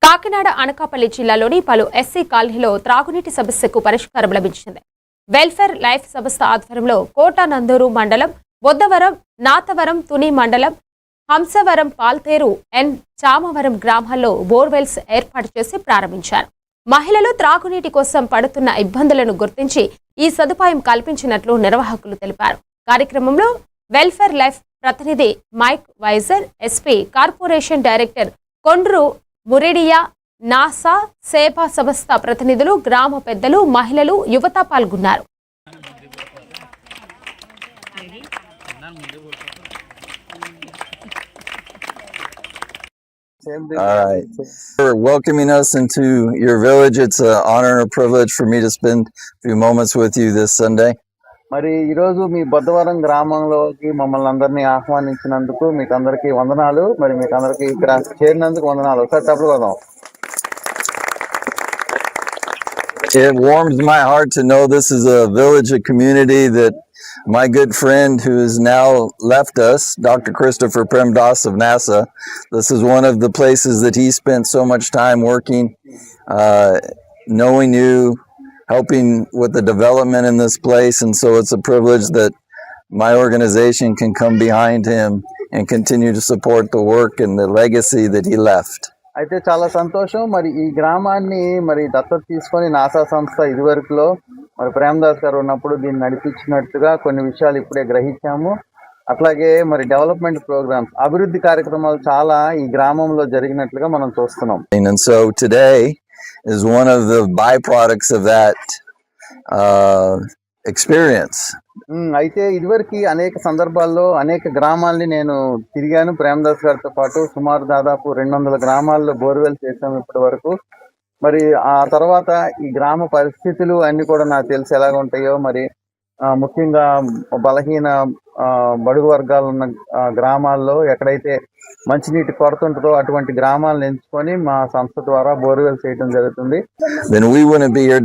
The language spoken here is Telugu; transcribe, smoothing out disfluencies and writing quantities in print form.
కాకినాడ అనకాపల్లి జిల్లాలోని పలు ఎస్సీ కాలనీలో త్రాగునీటి సమస్యకు పరిష్కారం లభించింది. వెల్ఫేర్ లైఫ్ సంస్థ ఆధ్వర్యంలో కోటనందూరు మండలం, బొద్దవరం, నాతవరం, తుని మండలం, హంసవరం, పాల్తేరు, చామవరం గ్రామాల్లో బోర్వెల్స్ ఏర్పాటు చేసి ప్రారంభించారు. మహిళలు త్రాగునీటి కోసం పడుతున్న ఇబ్బందులను గుర్తించి ఈ సదుపాయం కల్పించినట్లు నిర్వాహకులు తెలిపారు. కార్యక్రమంలో వెల్ఫేర్ లైఫ్ ప్రతినిధి Mike Wiser, SP, corporation director Kondru మురిడియా, నాసా, సేవా సంస్థ ప్రతినిధులు, గ్రామ పెద్దలు, మహిళలు, యువత పాల్గొన్నారు. All right. For welcoming us into your village. It's an honor and a privilege for me to spend a few moments with you this Sunday. మరి ఈ రోజు మీ బొద్దవరం గ్రామంలోకి మమ్మల్ని అందరినీ ఆహ్వానించినందుకు మీకు అందరికీ వందనాలు. మరి మీకు అందరికీ ఇక్కడ చేరినందుకు వందనాలు. ఒకసారి తప్పుడు కొదాం. It warms my heart to know this is a village, a community that my good friend who has now left us, Dr. Christopher Premdas of NASA, this is one of the places that he spent so much time working, knowing you, helping with the development in this place. And so it's a privilege that my organization can come behind him and continue to support the work and the legacy that he left. అయితే చాలా సంతోషం. మరి ఈ గ్రామాన్ని మరి దత్తత తీసుకొని నాసా సంస్థ ఇదివరకులో మరి ప్రేమదాస్ గారు ఉన్నప్పుడు దీన్ని నడిపించినట్టుగా కొన్ని విషయాలు ఇప్పుడే గ్రహించాము. అట్లాగే మరి డెవలప్మెంట్ ప్రోగ్రామ్స్, అభివృద్ధి కార్యక్రమాలు చాలా ఈ గ్రామంలో జరిగినట్లుగా మనం చూస్తున్నాం. And so today is one of the byproducts of that experience. అయితే ఇదివరకు అనేక సందర్భాల్లో అనేక గ్రామాల్ని నేను తిరిగాను ప్రేమదాస్ గారితో పాటు. సుమారు దాదాపు 200 గ్రామాల్లో బోర్వెల్ చేసాము ఇప్పటి వరకు. మరి ఆ తర్వాత ఈ గ్రామ పరిస్థితులు అన్ని కూడా నాకు తెలిసి ఎలాగ ఉంటాయో, మరి ముఖ్యంగా బలహీన బడుగు వర్గాలు ఉన్న గ్రామాల్లో ఎక్కడైతే మంచినీటి కొరత ఉంటుందో అటువంటి గ్రామాలను ఎంచుకొని మా సంస్థ ద్వారా బోర్వెల్ చేయడం జరుగుతుంది. Then we wouldn't be here